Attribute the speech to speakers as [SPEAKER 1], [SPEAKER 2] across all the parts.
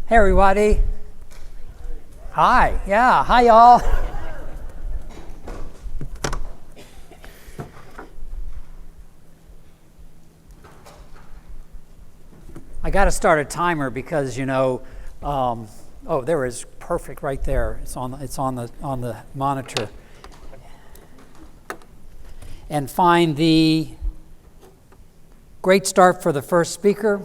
[SPEAKER 1] Hey everybody. Hi. Yeah, hi y'all. I got to start a timer because oh, there is perfect right there. It's on the monitor. And find the great start for the first speaker.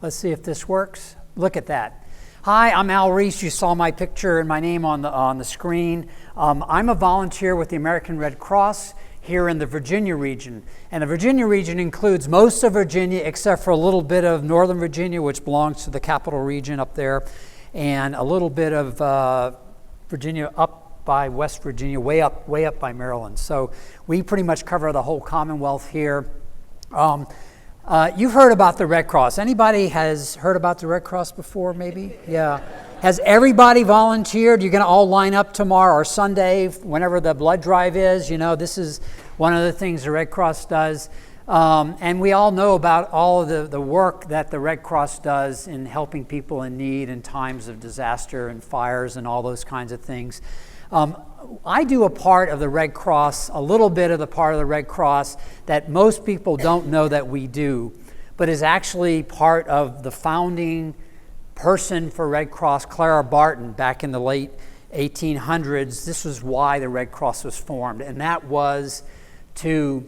[SPEAKER 1] Let's see if this works. Look at that. Hi, I'm Al Reese. You saw my picture and my name on the screen. I'm a volunteer with the American Red Cross here in the Virginia region. And the Virginia region includes most of Virginia except for a little bit of Northern Virginia, which belongs to the capital region up there, and a little bit of Virginia up by West Virginia, way up by Maryland. So we pretty much cover the whole Commonwealth here. You've heard about the Red Cross. Anybody has heard about the Red Cross before, maybe? Yeah. Has everybody volunteered? You're going to all line up tomorrow or Sunday, whenever the blood drive is. You know, this is one of the things the Red Cross does. And we all know about all of the work that the Red Cross does in helping people in need in times of disaster and fires and all those kinds of things. I do a part of the Red Cross, a little bit of the part of the Red Cross that most people don't know that we do, but is actually part of the founding person for Red Cross, Clara Barton, back in the late 1800s. This was why the Red Cross was formed, and that was to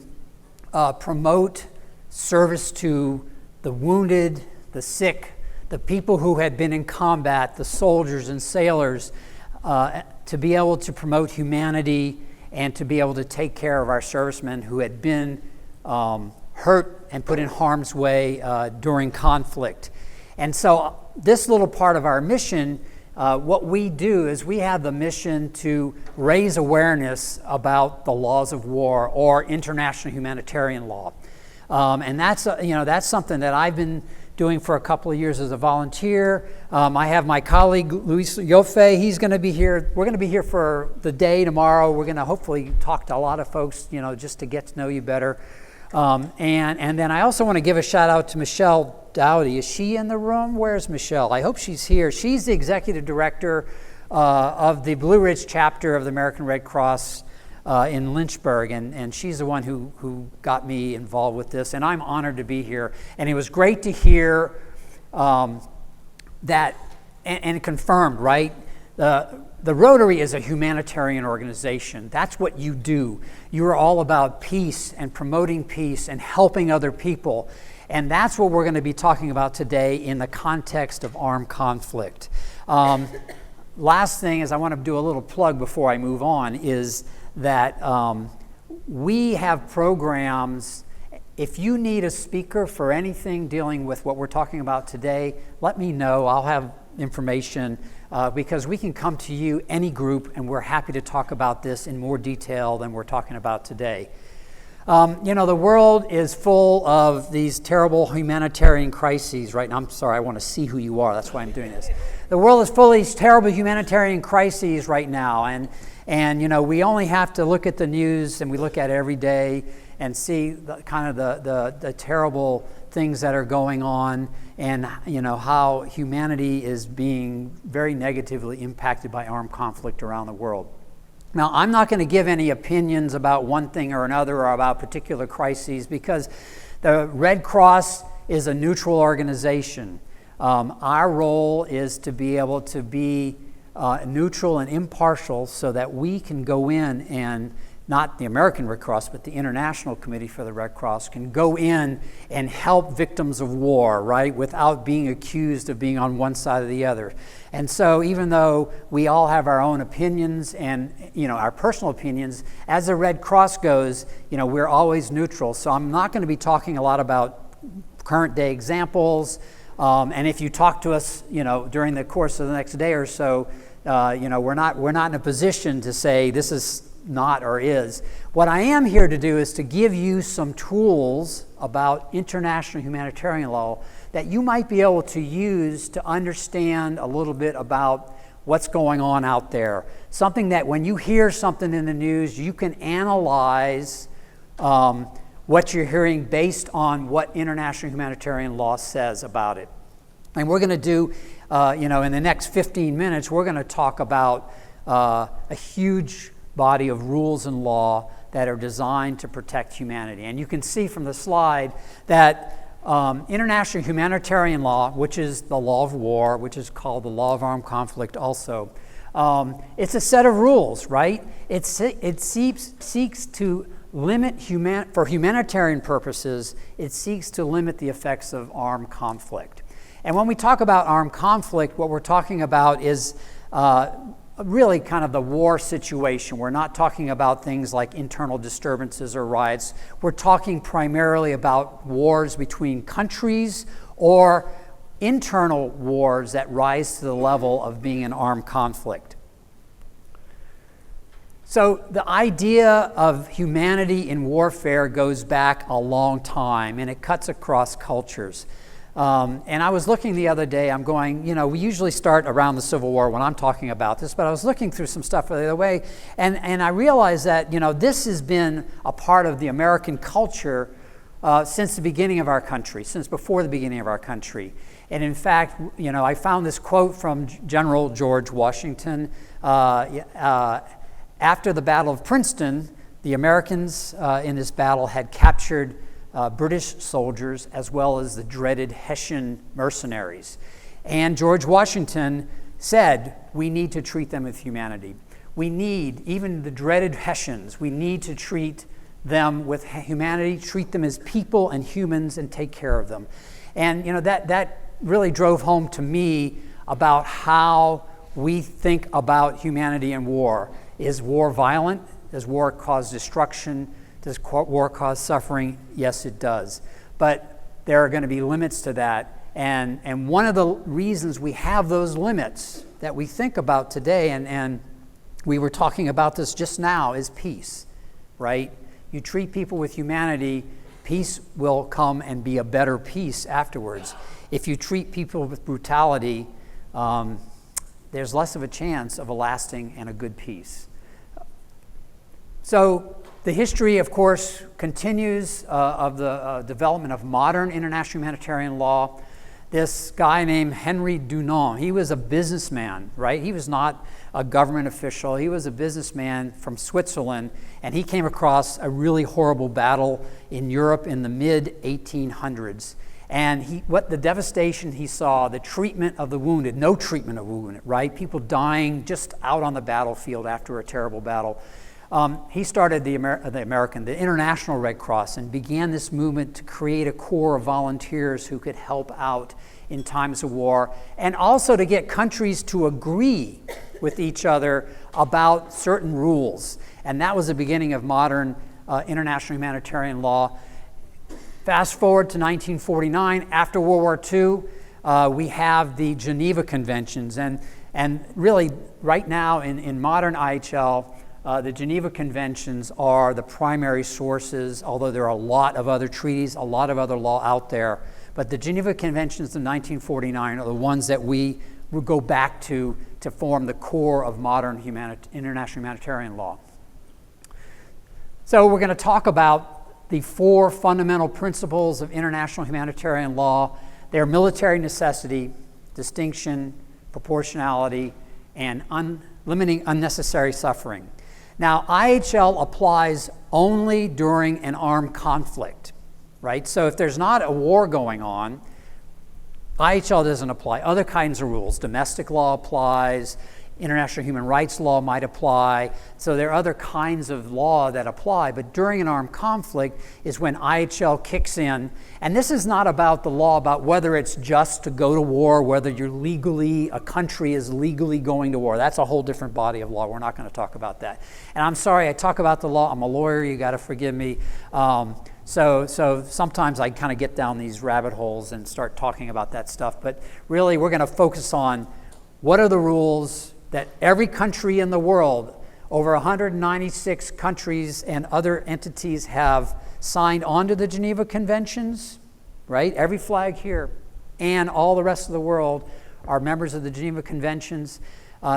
[SPEAKER 1] promote service to the wounded, the sick, the people who had been in combat, the soldiers and sailors, to be able to promote humanity and to be able to take care of our servicemen who had been hurt and put in harm's way during conflict. And so this little part of our mission, what we do is we have the mission to raise awareness about the laws of war or international humanitarian law. And that's something that I've been doing for a couple of years as a volunteer. I have my colleague, Luis Yofe. He's going to be here. We're going to be here for the day tomorrow. We're going to hopefully talk to a lot of folks, just to get to know you better. And then I also want to give a shout out to Michelle Dowdy. Is she in the room? Where's Michelle? I hope she's here. She's the executive director of the Blue Ridge chapter of the American Red Cross in Lynchburg, and she's the one who got me involved with this, and I'm honored to be here. And it was great to hear that, and confirmed, right? The Rotary is a humanitarian organization. That's what you do. You are all about peace and promoting peace and helping other people. And that's what we're going to be talking about today in the context of armed conflict. Last thing is I want to do a little plug before I move on is that we have programs. If you need a speaker for anything dealing with what we're talking about today, let me know. I'll have information because we can come to you, any group, and we're happy to talk about this in more detail than we're talking about today. The world is full of these terrible humanitarian crises right now. I'm sorry, I want to see who you are. That's why I'm doing this. The world is full of these terrible humanitarian crises right now, and we only have to look at the news, and we look at it every day and see the terrible things that are going on, and how humanity is being very negatively impacted by armed conflict around the world. Now, I'm not going to give any opinions about one thing or another or about particular crises because the Red Cross is a neutral organization. Our role is to be able to be neutral and impartial so that we can go in and, not the American Red Cross, but the International Committee for the Red Cross can go in and help victims of war, right, without being accused of being on one side or the other. And so even though we all have our own opinions and, our personal opinions, as the Red Cross goes, we're always neutral. So I'm not going to be talking a lot about current day examples. And if you talk to us, during the course of the next day or so, we're not in a position to say this is not or is. What I am here to do is to give you some tools about international humanitarian law that you might be able to use to understand a little bit about what's going on out there. Something that when you hear something in the news, you can analyze what you're hearing based on what international humanitarian law says about it. And we're going to do, in the next 15 minutes, we're going to talk about a huge body of rules and law that are designed to protect humanity. And you can see from the slide that international humanitarian law, which is the law of war, which is called the law of armed conflict also, it's a set of rules, right? It seeks to limit, for humanitarian purposes, it seeks to limit the effects of armed conflict. And when we talk about armed conflict, what we're talking about is really kind of the war situation. We're not talking about things like internal disturbances or riots. We're talking primarily about wars between countries or internal wars that rise to the level of being an armed conflict. So the idea of humanity in warfare goes back a long time, and it cuts across cultures. And I was looking the other day, I'm going, we usually start around the Civil War when I'm talking about this, but I was looking through some stuff the other way, and I realized that, this has been a part of the American culture since the beginning of our country, since before the beginning of our country. And in fact, I found this quote from General George Washington. After the Battle of Princeton, the Americans in this battle had captured British soldiers as well as the dreaded Hessian mercenaries. And George Washington said, we need to treat them with humanity. We need, even the dreaded Hessians, we need to treat them with humanity, treat them as people and humans, and take care of them. And that really drove home to me about how we think about humanity and war. Is war violent? Does war cause destruction? Does war cause suffering? Yes, it does. But there are going to be limits to that. And one of the reasons we have those limits that we think about today, and we were talking about this just now, is peace, right? You treat people with humanity, peace will come and be a better peace afterwards. If you treat people with brutality, there's less of a chance of a lasting and a good peace. So the history, of course, continues of the development of modern international humanitarian law. This guy named Henry Dunant, he was a businessman, right? He was not a government official. He was a businessman from Switzerland, and he came across a really horrible battle in Europe in the mid-1800s. And what the devastation he saw, the treatment of the wounded, no treatment of wounded, right? People dying just out on the battlefield after a terrible battle. He started the International Red Cross, and began this movement to create a corps of volunteers who could help out in times of war, and also to get countries to agree with each other about certain rules. And that was the beginning of modern international humanitarian law. Fast forward to 1949, after World War II, we have the Geneva Conventions. And really, right now in modern IHL, the Geneva Conventions are the primary sources, although there are a lot of other treaties, a lot of other law out there. But the Geneva Conventions of 1949 are the ones that we would go back to form the core of modern international humanitarian law. So we're going to talk about the four fundamental principles of international humanitarian law. They are military necessity, distinction, proportionality, and limiting unnecessary suffering. Now, IHL applies only during an armed conflict, right? So if there's not a war going on, IHL doesn't apply. Other kinds of rules, domestic law applies, international human rights law might apply. So there are other kinds of law that apply, but during an armed conflict is when IHL kicks in. And this is not about the law about whether it's just to go to war, whether a country is legally going to war. That's a whole different body of law. We're not going to talk about that. And I'm sorry, I talk about the law. I'm a lawyer, you got to forgive me. So sometimes I kind of get down these rabbit holes and start talking about that stuff. But really, we're going to focus on what are the rules that every country in the world, over 196 countries and other entities, have signed on to the Geneva Conventions, right? Every flag here and all the rest of the world are members of the Geneva Conventions.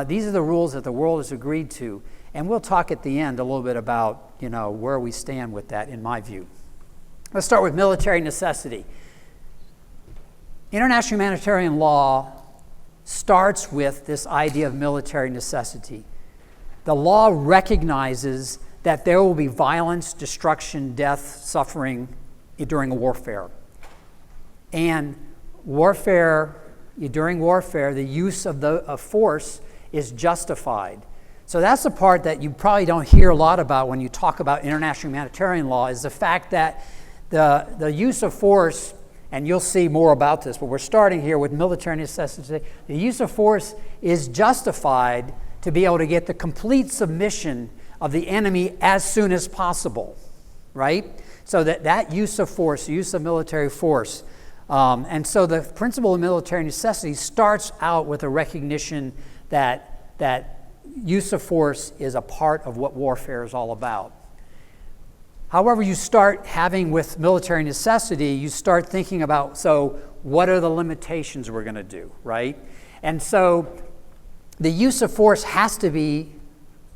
[SPEAKER 1] These are the rules that the world has agreed to. And we'll talk at the end a little bit about, where we stand with that, in my view. Let's start with military necessity. International humanitarian law starts with this idea of military necessity. The law recognizes that there will be violence, destruction, death, suffering during a warfare. And during warfare, the use of force is justified. So that's the part that you probably don't hear a lot about when you talk about international humanitarian law, is the fact that the use of force, and you'll see more about this, but we're starting here with military necessity. The use of force is justified to be able to get the complete submission of the enemy as soon as possible, right? So that use of force, the use of military force. And so the principle of military necessity starts out with a recognition that use of force is a part of what warfare is all about. However, you start having with military necessity, you start thinking about, so what are the limitations we're going to do, right? And so the use of force has to be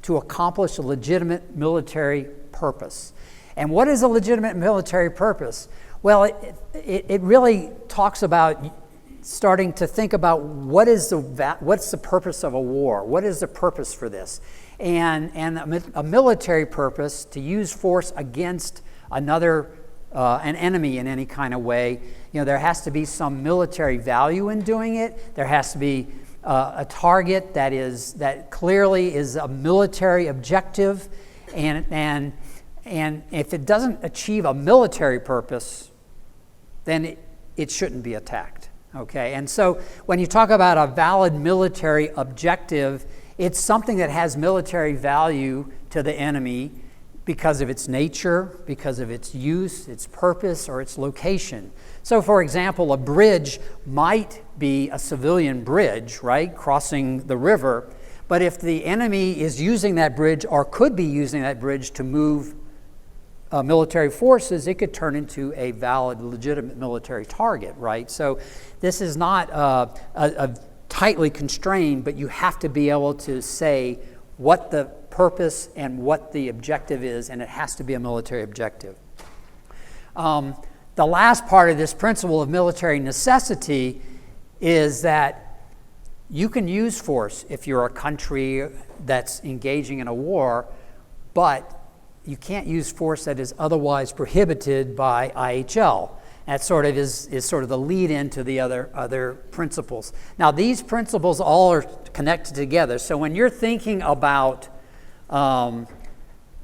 [SPEAKER 1] to accomplish a legitimate military purpose. And what is a legitimate military purpose? Well, it really talks about starting to think about what's the purpose of a war? What is the purpose for this? And a military purpose, to use force against an enemy in any kind of way, there has to be some military value in doing it. There has to be a target that clearly is a military objective, and if it doesn't achieve a military purpose, then it shouldn't be attacked. Okay, and so when you talk about a valid military objective, it's something that has military value to the enemy because of its nature, because of its use, its purpose, or its location. So, for example, a bridge might be a civilian bridge, right, crossing the river, but if the enemy is using that bridge or could be using that bridge to move military forces, it could turn into a valid, legitimate military target, right? So this is not a tightly constrained, but you have to be able to say what the purpose and what the objective is, and it has to be a military objective. The last part of this principle of military necessity is that you can use force if you're a country that's engaging in a war, but you can't use force that is otherwise prohibited by IHL. That sort of is sort of the lead into the other principles. Now, these principles all are connected together. So when you're thinking about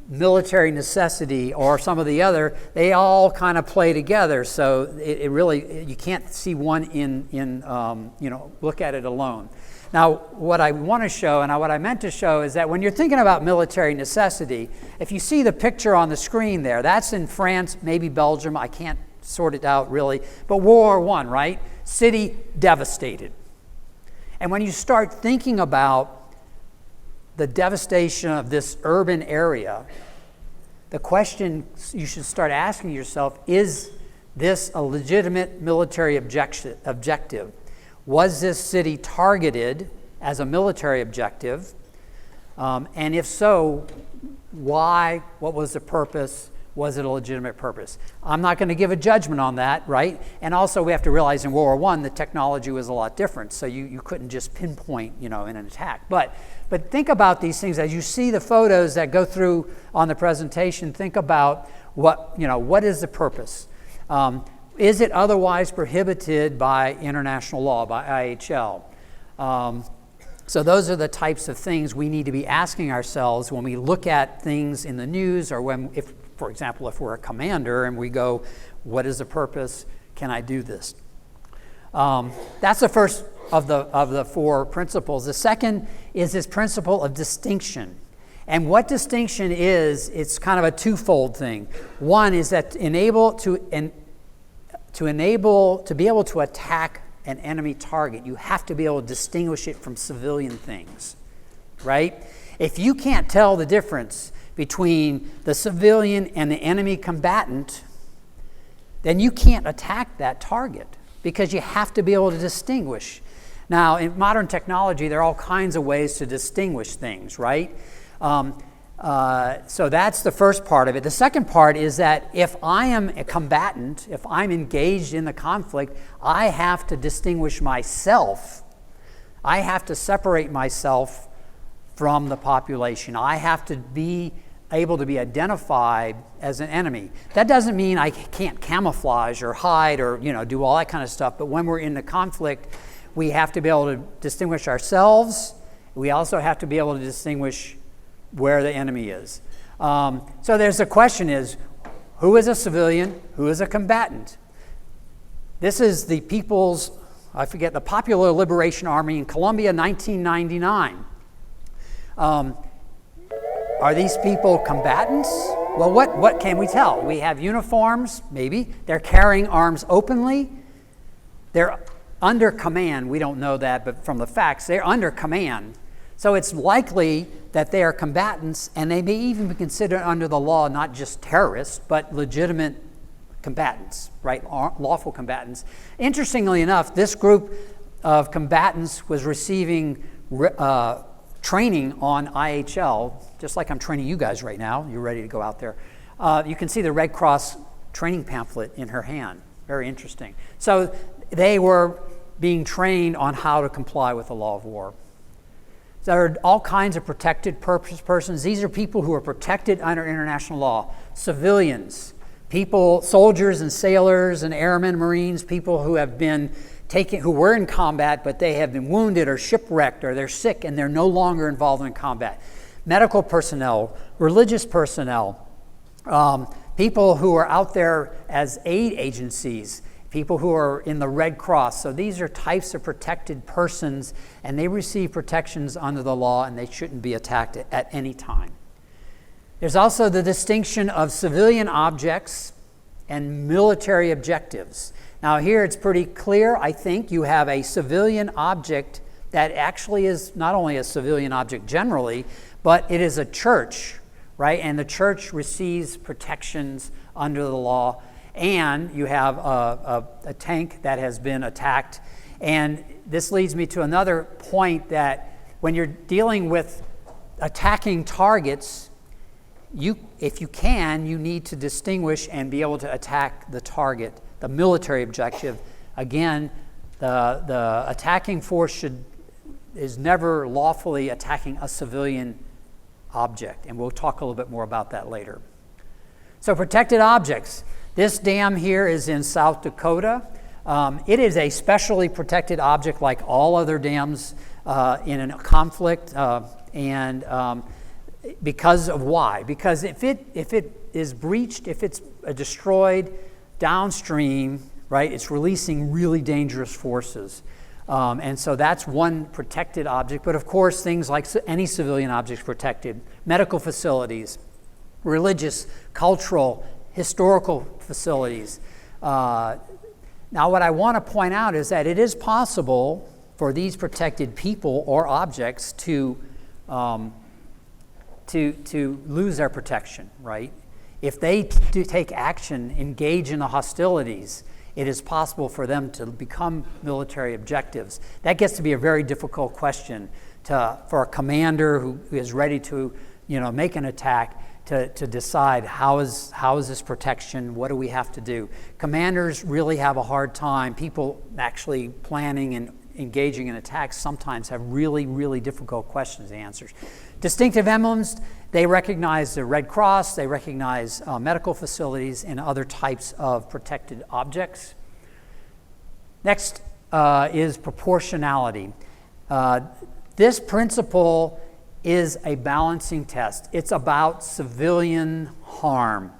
[SPEAKER 1] military necessity or some of the other, they all kind of play together. So it really, you can't see one look at it alone. Now, what I want to show, and what I meant to show, is that when you're thinking about military necessity, if you see the picture on the screen there, that's in France, maybe Belgium, I can't sort it out really, but World War I, right? City devastated. And when you start thinking about the devastation of this urban area, the question you should start asking yourself, is this a legitimate military objective? Was this city targeted as a military objective? And if so, why? What was the purpose? Was it a legitimate purpose? I'm not going to give a judgment on that, right? And also we have to realize in World War I, the technology was a lot different, so you couldn't just pinpoint, in an attack. But think about these things. As you see the photos that go through on the presentation, think about what is the purpose? Is it otherwise prohibited by international law, by IHL? So those are the types of things we need to be asking ourselves when we look at things in the news, or for example, if we're a commander and we go, what is the purpose? Can I do this? That's the first of the four principles. The second is this principle of distinction. And what distinction is, it's kind of a twofold thing. One is that to be able to attack an enemy target, you have to be able to distinguish it from civilian things, right? If you can't tell the difference between the civilian and the enemy combatant, then you can't attack that target because you have to be able to distinguish. Now, in modern technology, there are all kinds of ways to distinguish things, right? So that's the first part of it. The second part is that if I am a combatant, if I'm engaged in the conflict, I have to distinguish myself. I have to separate myself from the population. I have to be able to be identified as an enemy. That doesn't mean I can't camouflage or hide or do all that kind of stuff, but when we're in the conflict, we have to be able to distinguish ourselves. We also have to be able to distinguish where the enemy is. So there's the question is, who is a civilian? Who is a combatant? This is the the Popular Liberation Army in Colombia, 1999. Are these people combatants? Well, what can we tell? We have uniforms, maybe. They're carrying arms openly. They're under command. We don't know that, but from the facts, they're under command. So it's likely that they are combatants, and they may even be considered under the law not just terrorists, but legitimate combatants, right? Lawful combatants. Interestingly enough, this group of combatants was receiving training on IHL, just like I'm training you guys right now. You're ready to go out there. You can see the Red Cross training pamphlet in her hand. Very interesting. So they were being trained on how to comply with the law of war. There are all kinds of protected persons. These are people who are protected under international law. Civilians, people, soldiers and sailors and airmen, Marines, people who have been who were in combat, but they have been wounded or shipwrecked or they're sick and they're no longer involved in combat. Medical personnel, religious personnel, people who are out there as aid agencies, people who are in the Red Cross. So these are types of protected persons, and they receive protections under the law, and they shouldn't be attacked at any time. There's also the distinction of civilian objects and military objectives. Now here it's pretty clear, I think. You have a civilian object that actually is not only a civilian object generally, but it is a church, right? And the church receives protections under the law. And you have a tank that has been attacked. And this leads me to another point, that when you're dealing with attacking targets, if you can, you need to distinguish and be able to attack the target, the military objective. Again, the attacking force is never lawfully attacking a civilian object. And we'll talk a little bit more about that later. So protected objects. This dam here is in South Dakota. It is a specially protected object like all other dams in a conflict. Because of why? Because if it is breached, if it's destroyed downstream, right, it's releasing really dangerous forces. And so that's one protected object. But of course, things like any civilian object is protected. Medical facilities, religious, cultural, historical facilities. Now what I want to point out is that it is possible for these protected people or objects to lose their protection, right? If they do take action, engage in the hostilities, it is possible for them to become military objectives. That gets to be a very difficult question for a commander who is ready to make an attack, to decide how is this protection, what do we have to do. Commanders really have a hard time. People actually planning and engaging in attacks sometimes have really, really difficult questions and answers. Distinctive emblems, they recognize the Red Cross, they recognize medical facilities and other types of protected objects. Next is proportionality. This principle is a balancing test. It's about civilian harm.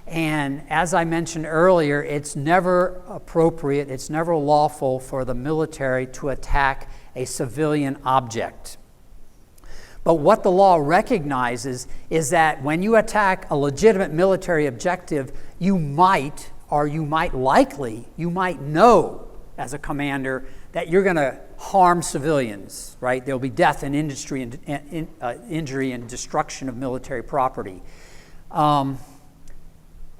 [SPEAKER 1] And as I mentioned earlier, it's never appropriate, it's never lawful for the military to attack a civilian object. But what the law recognizes is that when you attack a legitimate military objective, you might know as a commander that you're going to harm civilians, right? There'll be death and injury and destruction of military property.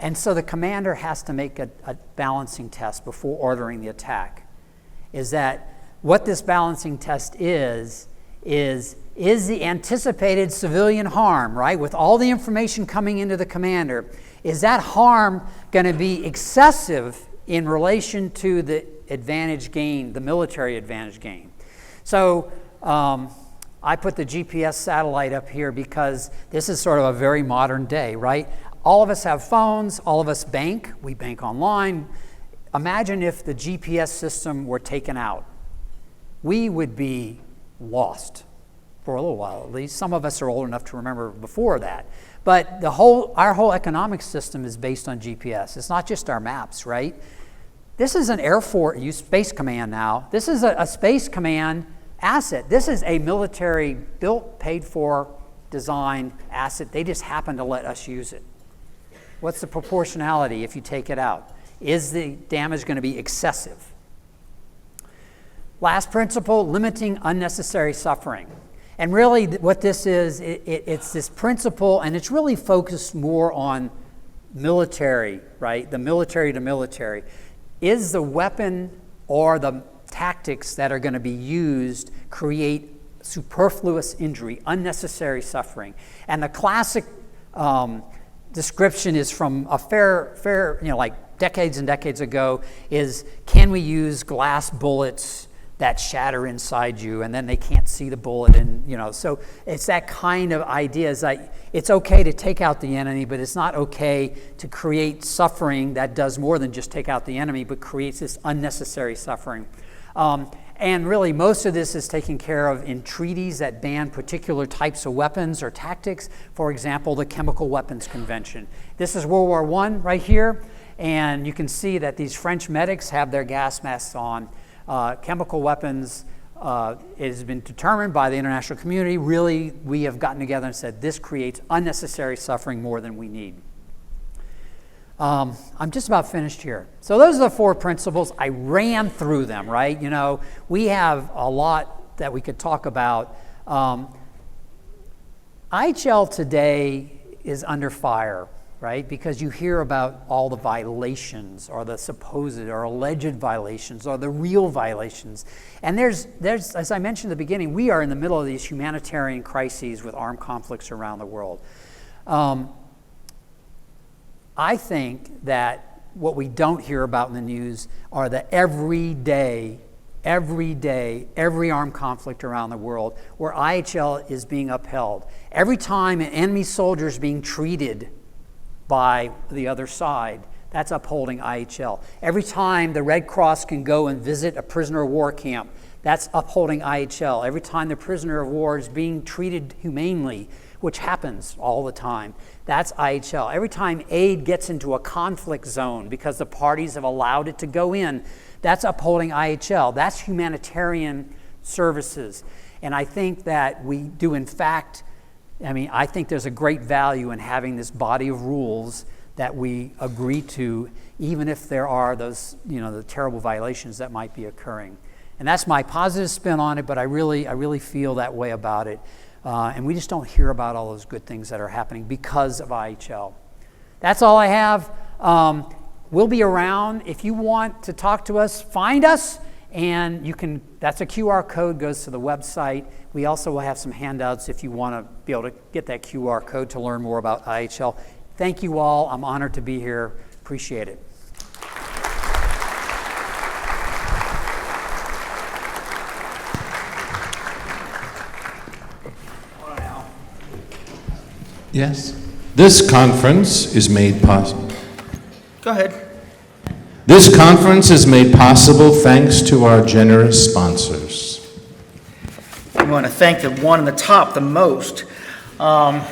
[SPEAKER 1] And so the commander has to make a balancing test before ordering the attack. Is that what this balancing test is is the anticipated civilian harm, right? With all the information coming into the commander, is that harm going to be excessive in relation to the advantage gain, the military advantage gain? So I put the GPS satellite up here because this is sort of a very modern day, right? All of us have phones, all of us bank, we bank online. Imagine if the GPS system were taken out. We would be lost for a little while at least. Some of us are old enough to remember before that. But our whole economic system is based on GPS. It's not just our maps, right? This is an Air Force, Space Command now. This is a Space Command asset. This is a military built, paid for, designed asset. They just happen to let us use it. What's the proportionality if you take it out? Is the damage going to be excessive? Last principle, limiting unnecessary suffering. And really what this is, it's this principle, and it's really focused more on military, right? The military to military. Is the weapon or the tactics that are going to be used create superfluous injury, unnecessary suffering? And the classic description is from a fair, like decades and decades ago, is can we use glass bullets that shatter inside you and then they can't see the bullet? And so it's that kind of idea, is like it's okay to take out the enemy, but it's not okay to create suffering that does more than just take out the enemy, but creates this unnecessary suffering. And really most of this is taken care of in treaties that ban particular types of weapons or tactics. For example, the Chemical Weapons Convention. This is World War I right here, and you can see that these French medics have their gas masks on. Chemical weapons, it has been determined by the international community. Really, we have gotten together and said this creates unnecessary suffering more than we need. I'm just about finished here. So those are the 4 principles. I ran through them, right? We have a lot that we could talk about. IHL today is under fire, right? Because you hear about all the violations or the supposed or alleged violations or the real violations. And there's, as I mentioned at the beginning, we are in the middle of these humanitarian crises with armed conflicts around the world. I think that what we don't hear about in the news are the every armed conflict around the world where IHL is being upheld. Every time an enemy soldier is being treated by the other side, that's upholding IHL. Every time the Red Cross can go and visit a prisoner of war camp, that's upholding IHL. Every time the prisoner of war is being treated humanely, which happens all the time, that's IHL. Every time aid gets into a conflict zone because the parties have allowed it to go in, that's upholding IHL. That's humanitarian services. And I think that we do, in fact, I think there's a great value in having this body of rules that we agree to, even if there are those, the terrible violations that might be occurring. And that's my positive spin on it, but I really feel that way about it. And we just don't hear about all those good things that are happening because of IHL. That's all I have. We'll be around. If you want to talk to us, find us, and you can. That's a QR code, goes to the website. We also will have some handouts if you want to be able to get that QR code to learn more about IHL. Thank you all. I'm honored to be here. Appreciate it.
[SPEAKER 2] Yes. This conference is made possible.
[SPEAKER 3] Go ahead.
[SPEAKER 2] This conference is made possible thanks to our generous sponsors.
[SPEAKER 3] We want to thank the one on the top the most. I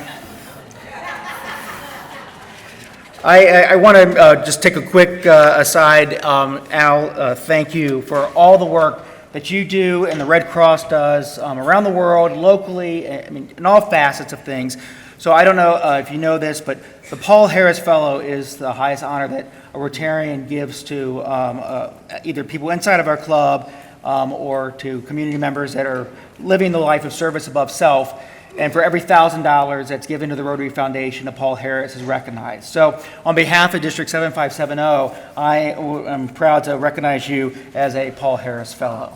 [SPEAKER 3] want to just take a quick aside. Al, thank you for all the work that you do and the Red Cross does around the world, locally, in all facets of things. So I don't know if you know this, but the Paul Harris Fellow is the highest honor that a Rotarian gives to either people inside of our club or to community members that are living the life of service above self. And for every $1,000 that's given to the Rotary Foundation, a Paul Harris is recognized. So on behalf of District 7570, I am proud to recognize you as a Paul Harris Fellow.